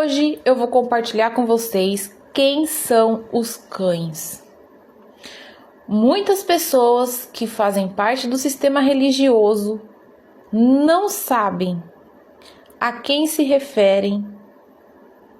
Hoje eu vou compartilhar com vocês quem são os cães. Muitas pessoas que fazem parte do sistema religioso não sabem a quem se referem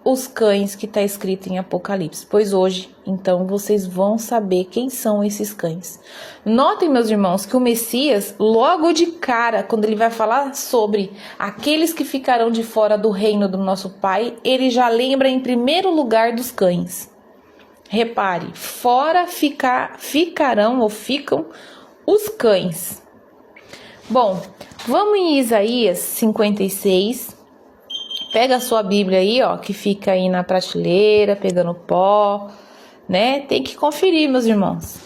os cães que está escrito em Apocalipse, pois hoje, então, vocês vão saber quem são esses cães. Notem, meus irmãos, que o Messias, logo de cara, quando ele vai falar sobre aqueles que ficarão de fora do reino do nosso Pai, ele já lembra em primeiro lugar dos cães. Repare, fora ficarão ou ficam os cães. Bom, vamos em Isaías 56. Pega a sua Bíblia aí, ó, que fica aí na prateleira, pegando pó, né? Tem que conferir, meus irmãos.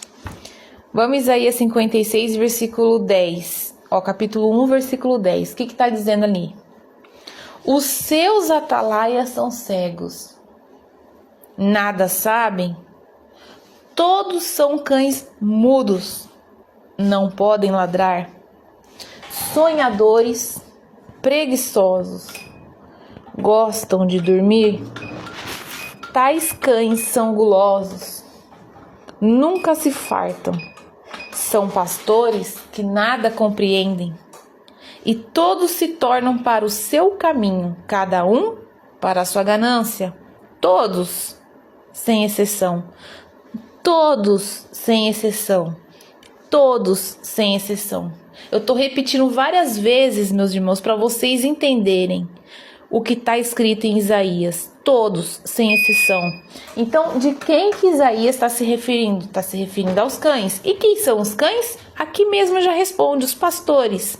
Vamos em Isaías 56, versículo 10. Ó, capítulo 1, versículo 10. O que tá dizendo ali? Os seus atalaias são cegos. Nada sabem? Todos são cães mudos. Não podem ladrar. Sonhadores, preguiçosos. Gostam de dormir? Tais cães são gulosos, nunca se fartam. São pastores que nada compreendem. E todos se tornam para o seu caminho, cada um para a sua ganância. Todos, sem exceção. Todos, sem exceção. Todos, sem exceção. Eu estou repetindo várias vezes, meus irmãos, para vocês entenderem o que está escrito em Isaías, todos, sem exceção. Então, de quem que Isaías está se referindo? Está se referindo aos cães. E quem são os cães? Aqui mesmo já responde, os pastores.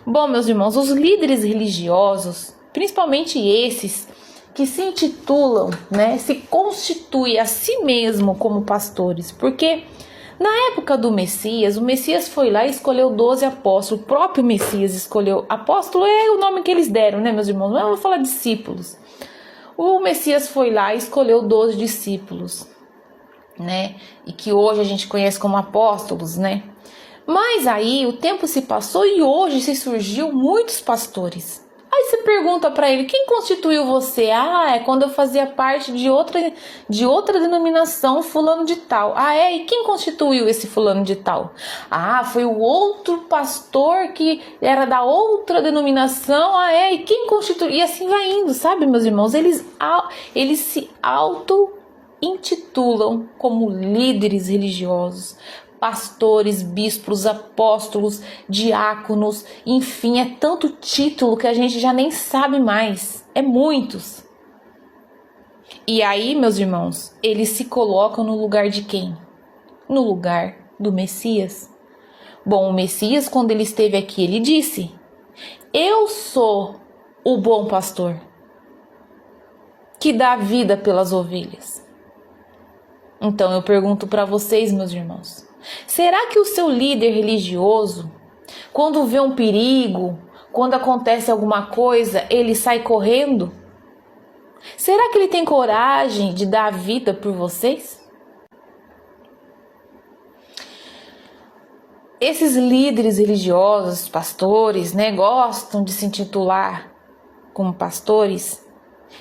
Bom, meus irmãos, os líderes religiosos, principalmente esses que se intitulam, né, se constituem a si mesmo como pastores, porque na época do Messias, o Messias foi lá e escolheu 12 apóstolos. O próprio Messias escolheu. Apóstolo é o nome que eles deram, né, meus irmãos? Não vamos falar discípulos. O Messias foi lá e escolheu 12 discípulos, né? E que hoje a gente conhece como apóstolos, né? Mas aí o tempo se passou e hoje se surgiu muitos pastores. Aí você pergunta para ele, quem constituiu você? Ah, é quando eu fazia parte de outra denominação, fulano de tal. Ah, é? E quem constituiu esse fulano de tal? Ah, foi o outro pastor que era da outra denominação. Ah, é? E quem constituiu? E assim vai indo, sabe, meus irmãos? Eles se auto-intitulam como líderes religiosos. Pastores, bispos, apóstolos, diáconos, enfim, é tanto título que a gente já nem sabe mais, é muitos. E aí, meus irmãos, eles se colocam no lugar de quem? No lugar do Messias. Bom, o Messias, quando ele esteve aqui, ele disse: eu sou o bom pastor, que dá vida pelas ovelhas. Então eu pergunto para vocês, meus irmãos, será que o seu líder religioso, quando vê um perigo, quando acontece alguma coisa, ele sai correndo? Será que ele tem coragem de dar a vida por vocês? Esses líderes religiosos, pastores, né, gostam de se intitular como pastores.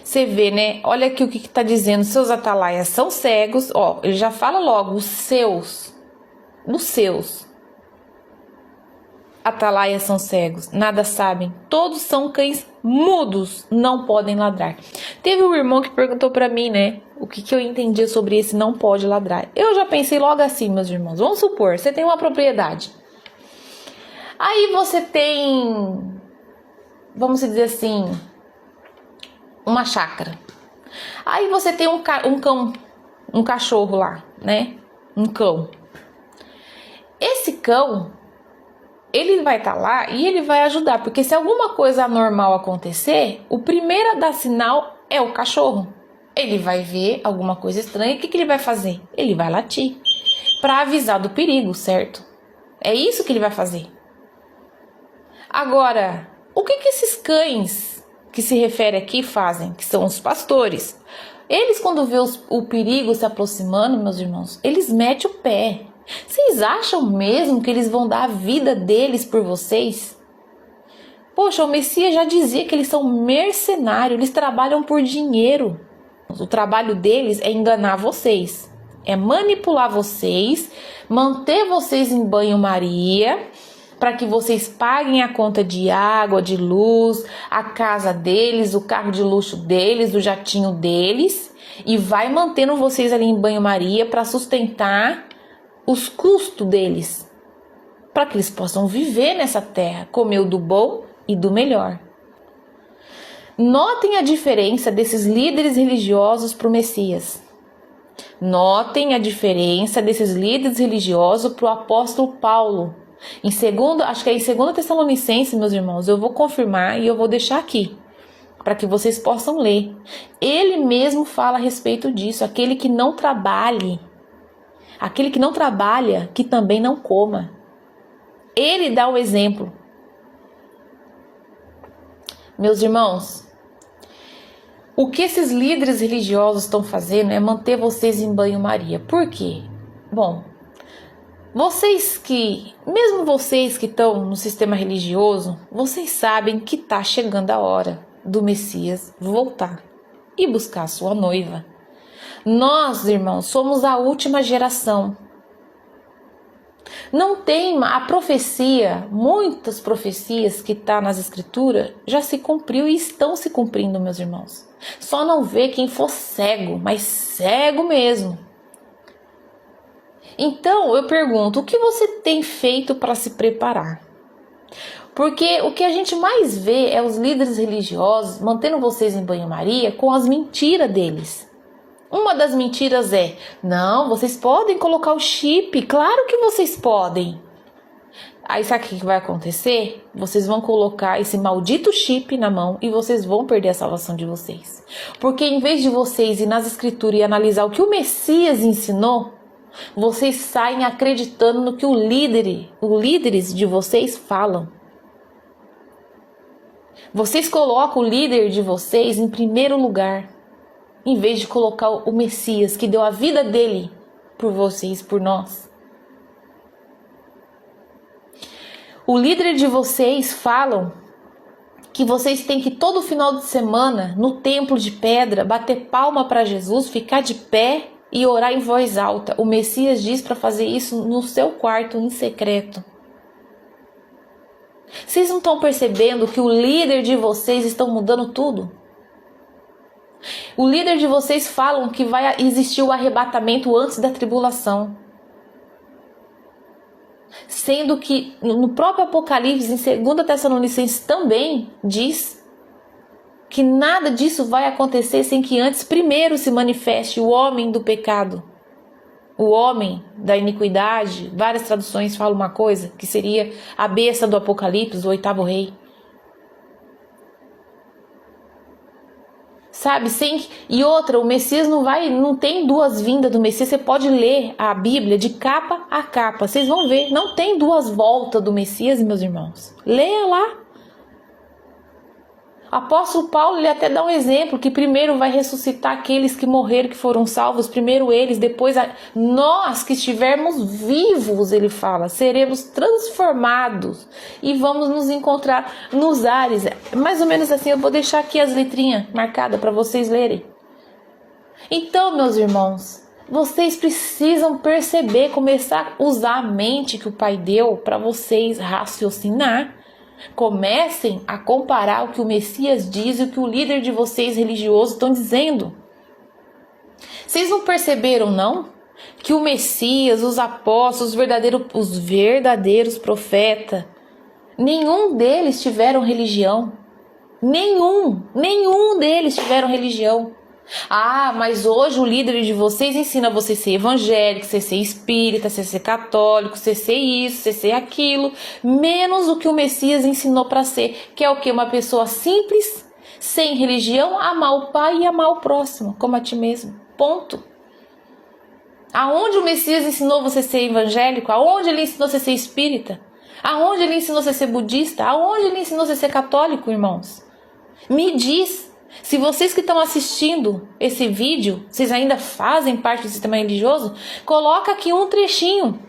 Você vê, né? Olha aqui o que está dizendo. Seus atalaias são cegos. Ó, ele já fala logo, os seus atalaias são cegos, nada sabem, todos são cães mudos, não podem ladrar. Teve um irmão que perguntou para mim, né, o que eu entendia sobre esse não pode ladrar. Eu já pensei logo assim, meus irmãos, vamos supor, você tem uma propriedade, aí você tem, vamos dizer assim, uma chácara, aí você tem um cão, um cachorro lá, né, um cão. Esse cão, ele vai estar lá e ele vai ajudar, porque se alguma coisa anormal acontecer, o primeiro a dar sinal é o cachorro. Ele vai ver alguma coisa estranha, o que ele vai fazer? Ele vai latir, para avisar do perigo, certo? É isso que ele vai fazer. Agora, o que esses cães que se refere aqui fazem? Que são os pastores. Eles, quando vê o perigo se aproximando, meus irmãos, eles metem o pé. Vocês acham mesmo que eles vão dar a vida deles por vocês? Poxa, o Messias já dizia que eles são mercenários, eles trabalham por dinheiro. O trabalho deles é enganar vocês, é manipular vocês, manter vocês em banho-maria, para que vocês paguem a conta de água, de luz, a casa deles, o carro de luxo deles, o jatinho deles, e vai mantendo vocês ali em banho-maria para sustentar os custos deles, para que eles possam viver nessa terra, comer o do bom e do melhor. Notem a diferença desses líderes religiosos para o Messias. Notem a diferença desses líderes religiosos para o apóstolo Paulo. Acho que é em 2 Tessalonicenses, meus irmãos, eu vou confirmar e eu vou deixar aqui, para que vocês possam ler. Ele mesmo fala a respeito disso, aquele que não trabalha, que também não coma. Ele dá o exemplo. Meus irmãos, o que esses líderes religiosos estão fazendo é manter vocês em banho-maria. Por quê? Bom, mesmo vocês que estão no sistema religioso, vocês sabem que está chegando a hora do Messias voltar e buscar a sua noiva. Nós, irmãos, somos a última geração. Não tem a profecia, muitas profecias que estão nas escrituras já se cumpriu e estão se cumprindo, meus irmãos. Só não vê quem for cego, mas cego mesmo. Então eu pergunto, o que você tem feito para se preparar? Porque o que a gente mais vê é os líderes religiosos mantendo vocês em banho-maria com as mentiras deles. Uma das mentiras é, não, vocês podem colocar o chip, claro que vocês podem. Aí sabe o que vai acontecer? Vocês vão colocar esse maldito chip na mão e vocês vão perder a salvação de vocês. Porque em vez de vocês ir nas escrituras e analisar o que o Messias ensinou, vocês saem acreditando no que os líderes de vocês falam. Vocês colocam o líder de vocês em primeiro lugar, em vez de colocar o Messias que deu a vida dele por vocês, por nós. O líder de vocês falam que vocês têm que todo final de semana no templo de pedra bater palma para Jesus, ficar de pé e orar em voz alta. O Messias diz para fazer isso no seu quarto, em secreto. Vocês não estão percebendo que o líder de vocês estão mudando tudo? O líder de vocês falam que vai existir o arrebatamento antes da tribulação. Sendo que no próprio Apocalipse, em 2 Tessalonicenses também diz que nada disso vai acontecer sem que antes primeiro se manifeste o homem do pecado, o homem da iniquidade. Várias traduções falam uma coisa, que seria a besta do Apocalipse, o 8º rei. Sabe, e outra, o Messias não tem duas vindas do Messias. Você pode ler a Bíblia de capa a capa, vocês vão ver, não tem duas voltas do Messias, meus irmãos. Leia lá. O apóstolo Paulo, ele até dá um exemplo, que primeiro vai ressuscitar aqueles que morreram, que foram salvos, primeiro eles, depois nós que estivermos vivos, ele fala, seremos transformados e vamos nos encontrar nos ares. Mais ou menos assim, eu vou deixar aqui as letrinhas marcadas para vocês lerem. Então, meus irmãos, vocês precisam perceber, começar a usar a mente que o Pai deu para vocês raciocinar. Comecem a comparar o que o Messias diz e o que o líder de vocês religioso estão dizendo. Vocês não perceberam, não? Que o Messias, os apóstolos, os verdadeiros profetas, nenhum deles tiveram religião. Nenhum deles tiveram religião. Ah, mas hoje o líder de vocês ensina você a ser evangélico, você ser espírita, você ser católico, você ser isso, você ser aquilo, menos o que o Messias ensinou para ser, que é o que? Uma pessoa simples, sem religião, amar o Pai e amar o próximo, como a ti mesmo. Ponto. Aonde o Messias ensinou você a ser evangélico? Aonde ele ensinou você a ser espírita? Aonde ele ensinou você a ser budista? Aonde ele ensinou você a ser católico, irmãos? Me diz. Se vocês que estão assistindo esse vídeo, vocês ainda fazem parte do sistema religioso, coloca aqui um trechinho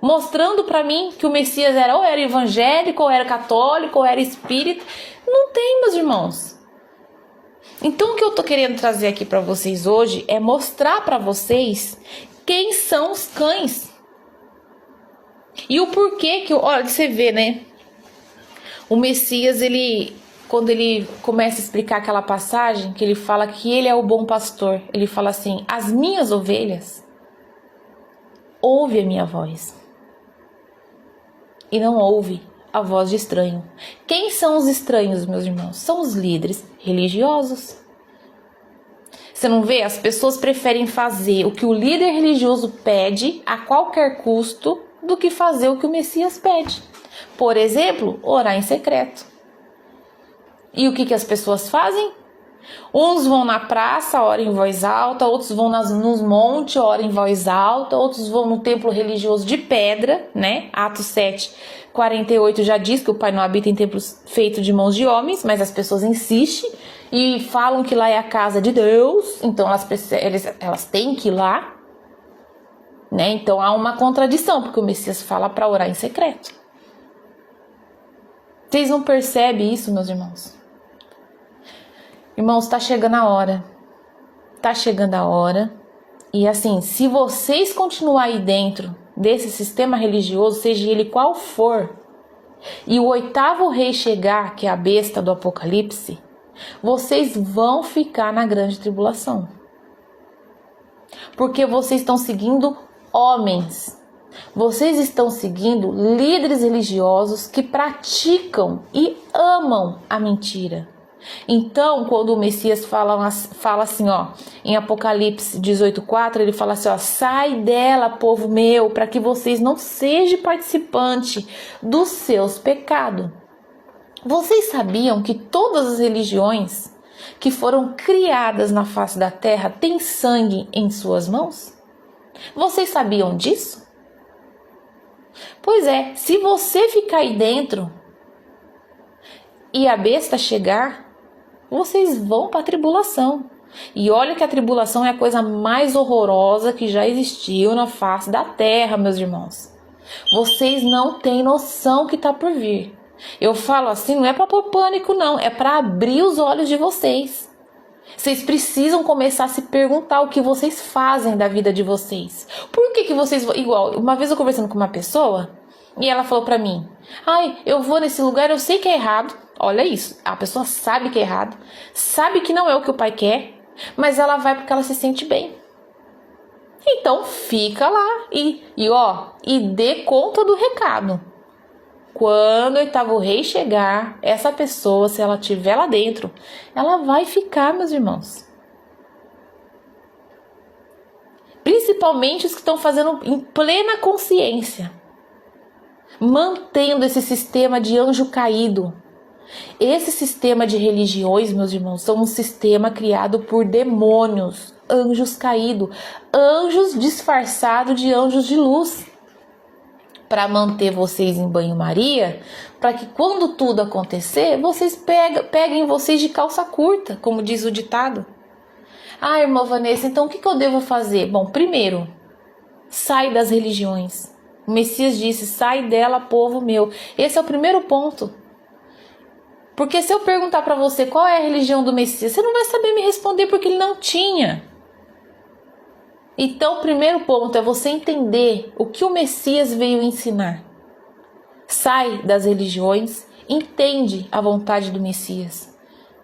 mostrando para mim que o Messias era ou era evangélico, ou era católico, ou era espírita. Não tem, meus irmãos. Então o que eu tô querendo trazer aqui para vocês hoje é mostrar para vocês quem são os cães. E o porquê que, olha, você vê, né? O Messias, quando ele começa a explicar aquela passagem, que ele fala que ele é o bom pastor, ele fala assim: as minhas ovelhas ouvem a minha voz e não ouve a voz de estranho. Quem são os estranhos, meus irmãos? São os líderes religiosos. Você não vê? As pessoas preferem fazer o que o líder religioso pede a qualquer custo do que fazer o que o Messias pede. Por exemplo, orar em secreto. E o que as pessoas fazem? Uns vão na praça, oram em voz alta, outros vão nos montes, oram em voz alta, outros vão no templo religioso de pedra, né? Atos 7:48 já diz que o Pai não habita em templos feitos de mãos de homens, mas as pessoas insistem e falam que lá é a casa de Deus, então elas têm que ir lá, né? Então há uma contradição, porque o Messias fala para orar em secreto. Vocês não percebem isso, meus irmãos? Irmãos, tá chegando a hora. Tá chegando a hora. E assim, se vocês continuarem aí dentro desse sistema religioso, seja ele qual for, e o 8º rei chegar, que é a besta do Apocalipse, vocês vão ficar na grande tribulação. Porque vocês estão seguindo homens. Vocês estão seguindo líderes religiosos que praticam e amam a mentira. Então, quando o Messias fala assim, ó, em Apocalipse 18:4, ele fala assim, ó: sai dela, povo meu, para que vocês não sejam participantes dos seus pecados. Vocês sabiam que todas as religiões que foram criadas na face da terra têm sangue em suas mãos? Vocês sabiam disso? Pois é, se você ficar aí dentro e a besta chegar, vocês vão para a tribulação. E olha que a tribulação é a coisa mais horrorosa que já existiu na face da terra, meus irmãos. Vocês não têm noção que está por vir. Eu falo assim, não é para pôr pânico não, é para abrir os olhos de vocês. Vocês precisam começar a se perguntar o que vocês fazem da vida de vocês. Por que vocês... Igual, uma vez eu conversando com uma pessoa e ela falou pra mim: ai, eu vou nesse lugar, eu sei que é errado. Olha isso, a pessoa sabe que é errado, sabe que não é o que o pai quer, mas ela vai porque ela se sente bem. Então fica lá e dê conta do recado. Quando o 8º rei chegar, essa pessoa, se ela estiver lá dentro, ela vai ficar, meus irmãos. Principalmente os que estão fazendo em plena consciência, mantendo esse sistema de anjo caído. Esse sistema de religiões, meus irmãos, são um sistema criado por demônios, anjos caídos, anjos disfarçados de anjos de luz, para manter vocês em banho-maria, para que quando tudo acontecer, vocês peguem vocês de calça curta, como diz o ditado. Ah, irmã Vanessa, então o que eu devo fazer? Bom, primeiro, sai das religiões. O Messias disse: sai dela, povo meu. Esse é o primeiro ponto. Porque se eu perguntar para você qual é a religião do Messias, você não vai saber me responder, porque ele não tinha. Então, o primeiro ponto é você entender o que o Messias veio ensinar. Sai das religiões, entende a vontade do Messias,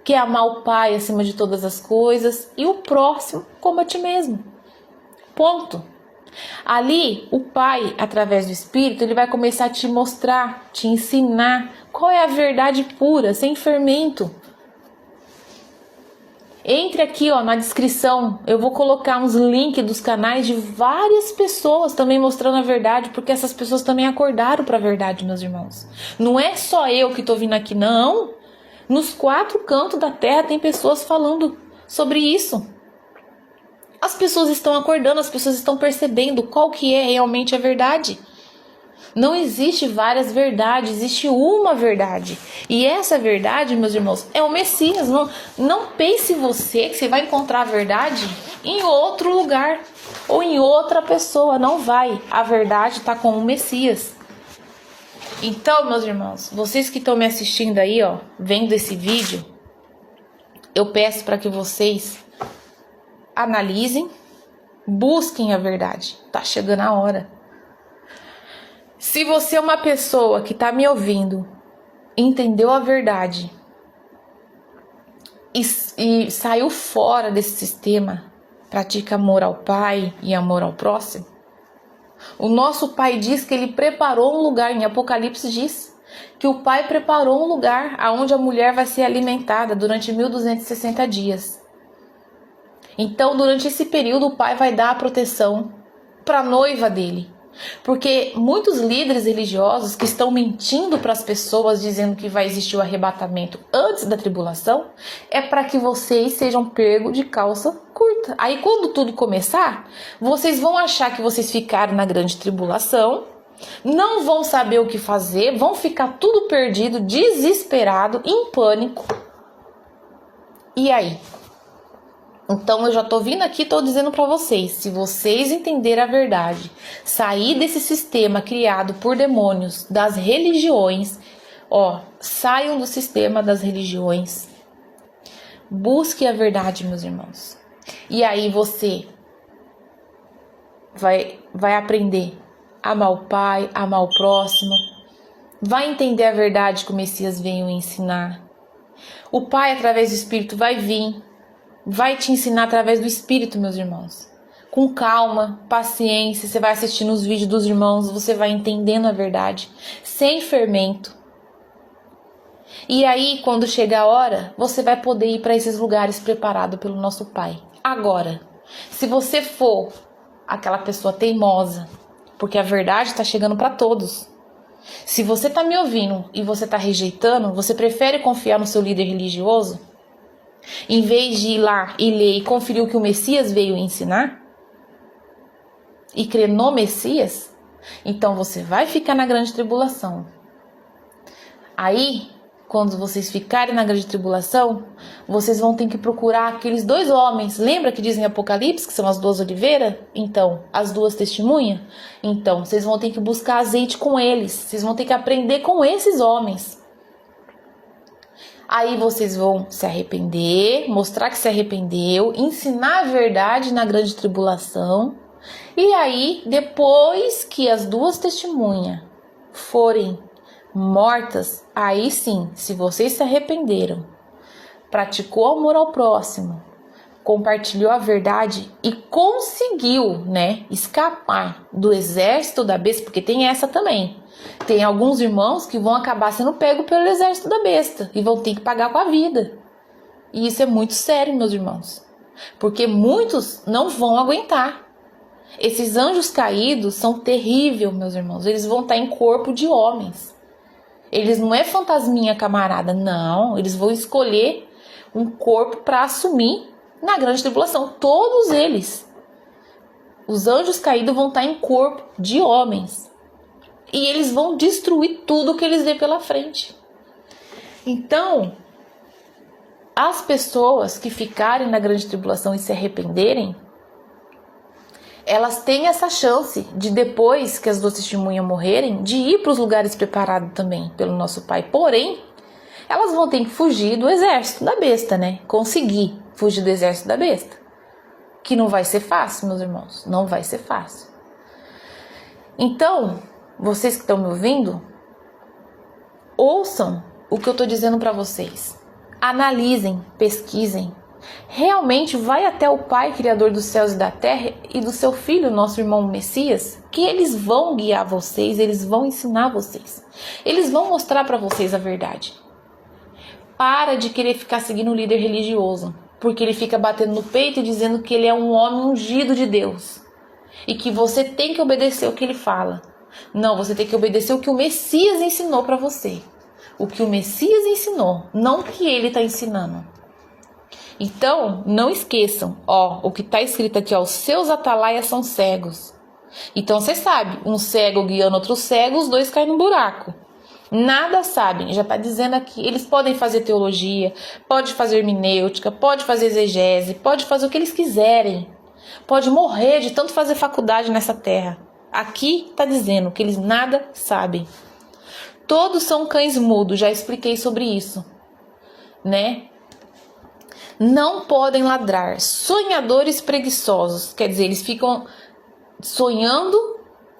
que é amar o Pai acima de todas as coisas e o próximo como a ti mesmo. Ponto. Ali, o Pai, através do Espírito, ele vai começar a te mostrar, te ensinar qual é a verdade pura, sem fermento. Entre aqui, na descrição, eu vou colocar uns links dos canais de várias pessoas também mostrando a verdade, porque essas pessoas também acordaram para a verdade, meus irmãos. Não é só eu que estou vindo aqui, não. Nos 4 cantos da terra tem pessoas falando sobre isso. As pessoas estão acordando, as pessoas estão percebendo qual que é realmente a verdade. Não existe várias verdades, existe uma verdade. E essa verdade, meus irmãos, é o Messias. Não pense você que você vai encontrar a verdade em outro lugar ou em outra pessoa. Não vai. A verdade está com o Messias. Então, meus irmãos, vocês que estão me assistindo aí, vendo esse vídeo, eu peço para que vocês analisem, busquem a verdade. Tá chegando a hora. Se você é uma pessoa que está me ouvindo, entendeu a verdade e saiu fora desse sistema, pratica amor ao Pai e amor ao próximo, o nosso Pai diz que Ele preparou um lugar, em Apocalipse diz que o Pai preparou um lugar onde a mulher vai ser alimentada durante 1260 dias. Então, durante esse período, o Pai vai dar a proteção para a noiva dele. Porque muitos líderes religiosos que estão mentindo para as pessoas, dizendo que vai existir o arrebatamento antes da tribulação, é para que vocês sejam pegos de calça curta. Aí quando tudo começar, vocês vão achar que vocês ficaram na grande tribulação, não vão saber o que fazer, vão ficar tudo perdido, desesperado, em pânico. E aí? Então eu já tô vindo aqui, tô dizendo para vocês, se vocês entenderem a verdade, sair desse sistema criado por demônios, das religiões, saiam do sistema das religiões, busque a verdade, meus irmãos. E aí você vai aprender a amar o Pai, a amar o próximo, vai entender a verdade que o Messias veio ensinar. O Pai, através do Espírito, vai te ensinar através do Espírito, meus irmãos. Com calma, paciência, você vai assistindo os vídeos dos irmãos, você vai entendendo a verdade, sem fermento. E aí, quando chegar a hora, você vai poder ir para esses lugares preparados pelo nosso Pai. Agora, se você for aquela pessoa teimosa, porque a verdade está chegando para todos. Se você está me ouvindo e você está rejeitando, você prefere confiar no seu líder religioso? Em vez de ir lá e ler e conferir o que o Messias veio ensinar? E crer no Messias? Então você vai ficar na grande tribulação. Aí, quando vocês ficarem na grande tribulação, vocês vão ter que procurar aqueles 2 homens. Lembra que dizem em Apocalipse que são as 2 oliveiras? Então, as 2 testemunhas? Então, vocês vão ter que buscar azeite com eles. Vocês vão ter que aprender com esses homens. Aí vocês vão se arrepender, mostrar que se arrependeu, ensinar a verdade na grande tribulação. E aí, depois que as 2 testemunhas forem mortas, aí sim, se vocês se arrependeram, praticou amor ao próximo, compartilhou a verdade e conseguiu, escapar do exército da besta, porque tem essa também. Tem alguns irmãos que vão acabar sendo pegos pelo exército da besta e vão ter que pagar com a vida. E isso é muito sério, meus irmãos, porque muitos não vão aguentar. Esses anjos caídos são terríveis, meus irmãos. Eles vão estar em corpo de homens. Eles não é fantasminha camarada, não. Eles vão escolher um corpo para assumir na grande tribulação. Todos eles. Os anjos caídos vão estar em corpo de homens. E eles vão destruir tudo que eles vêem pela frente. Então, as pessoas que ficarem na grande tribulação e se arrependerem, elas têm essa chance de, depois que as 2 testemunhas morrerem, de ir para os lugares preparados também pelo nosso Pai. Porém, elas vão ter que fugir do exército da besta, Conseguir fugir do exército da besta. Que não vai ser fácil, meus irmãos. Não vai ser fácil. Então, vocês que estão me ouvindo, ouçam o que eu estou dizendo para vocês. Analisem, pesquisem. Realmente vai até o Pai, Criador dos céus e da terra, e do seu Filho, nosso irmão Messias, que eles vão guiar vocês, eles vão ensinar vocês. Eles vão mostrar para vocês a verdade. Para de querer ficar seguindo o líder religioso, porque ele fica batendo no peito e dizendo que ele é um homem ungido de Deus. E que você tem que obedecer o que ele fala. Não, você tem que obedecer o que o Messias ensinou para você. O que o Messias ensinou, não o que ele está ensinando. Então, não esqueçam, o que está escrito aqui, os seus atalaias são cegos. Então você sabe, um cego guiando outro cego, os dois caem no buraco. Nada sabem, já está dizendo aqui. Eles podem fazer teologia, pode fazer hermenêutica, pode fazer exegese, pode fazer o que eles quiserem. Pode morrer de tanto fazer faculdade nessa terra. Aqui está dizendo que eles nada sabem. Todos são cães mudos, já expliquei sobre isso, né? Não podem ladrar, sonhadores preguiçosos, quer dizer, eles ficam sonhando,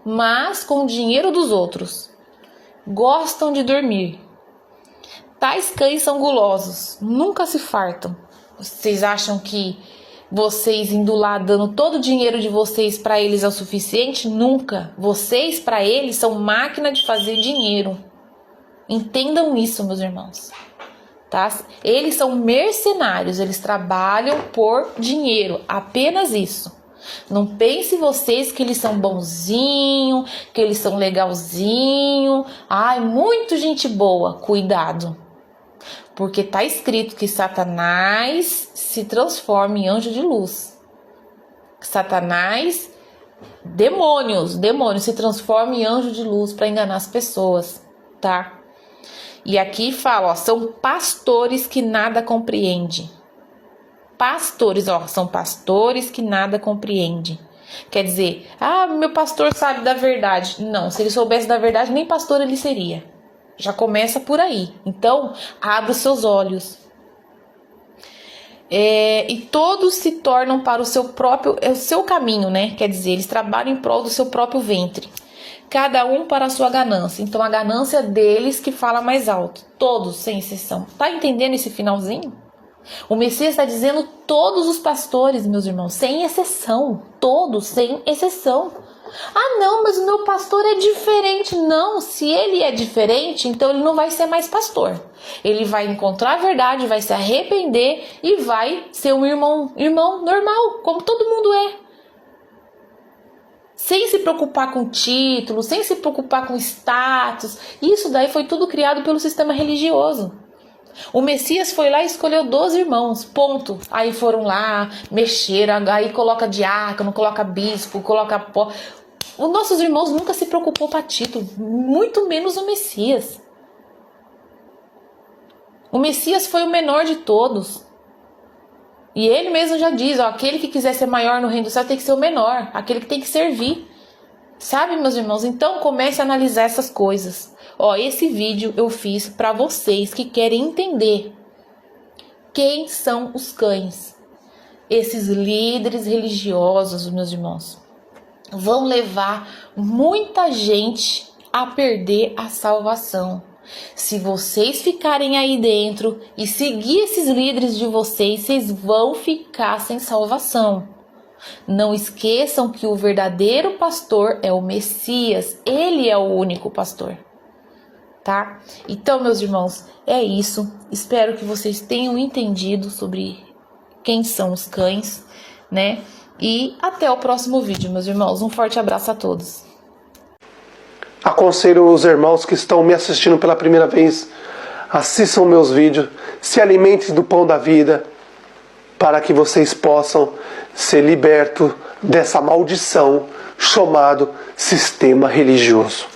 mas com o dinheiro dos outros. Gostam de dormir. Tais cães são gulosos, nunca se fartam. Vocês acham que vocês indo lá dando todo o dinheiro de vocês para eles é o suficiente? Nunca. Vocês para eles são máquina de fazer dinheiro. Entendam isso, meus irmãos. Tá? Eles são mercenários, eles trabalham por dinheiro, apenas isso. Não pense vocês que eles são bonzinho, que eles são legalzinho. Ai, muito gente boa. Cuidado. Porque tá escrito que Satanás se transforma em anjo de luz. Satanás, demônios se transformam em anjo de luz para enganar as pessoas, tá? E aqui fala, ó, são pastores que nada compreendem. Pastores, ó, são pastores que nada compreendem. Quer dizer, meu pastor sabe da verdade. Não, se ele soubesse da verdade, nem pastor ele seria. Já começa por aí. Então, abra os seus olhos. E todos se tornam para o seu caminho, né? Quer dizer, eles trabalham em prol do seu próprio ventre. Cada um para a sua ganância. Então, a ganância deles que fala mais alto. Todos, sem exceção. Tá entendendo esse finalzinho? O Messias está dizendo todos os pastores, meus irmãos, sem exceção. Todos, sem exceção. Não, mas o meu pastor é diferente. Não, se ele é diferente, então ele não vai ser mais pastor. Ele vai encontrar a verdade, vai se arrepender e vai ser um irmão normal, como todo mundo é. Sem se preocupar com título, sem se preocupar com status. Isso daí foi tudo criado pelo sistema religioso. O Messias foi lá e escolheu 12 irmãos, ponto. Aí foram lá, mexeram, aí coloca diácono, coloca bispo, coloca pó. Os nossos irmãos nunca se preocupou para título, muito menos o Messias. O Messias foi o menor de todos. E ele mesmo já diz, ó, aquele que quiser ser maior no reino do céu tem que ser o menor, aquele que tem que servir. Sabe, meus irmãos? Então comece a analisar essas coisas. Ó, esse vídeo eu fiz para vocês que querem entender quem são os cães. Esses líderes religiosos, meus irmãos, vão levar muita gente a perder a salvação. Se vocês ficarem aí dentro e seguir esses líderes de vocês, vocês vão ficar sem salvação. Não esqueçam que o verdadeiro pastor é o Messias. Ele é o único pastor. Tá? Então, meus irmãos, é isso. Espero que vocês tenham entendido sobre quem são os cães, né? E até o próximo vídeo, meus irmãos. Um forte abraço a todos. Aconselho os irmãos que estão me assistindo pela primeira vez, assistam meus vídeos, se alimentem do pão da vida, para que vocês possam ser libertos dessa maldição chamado sistema religioso.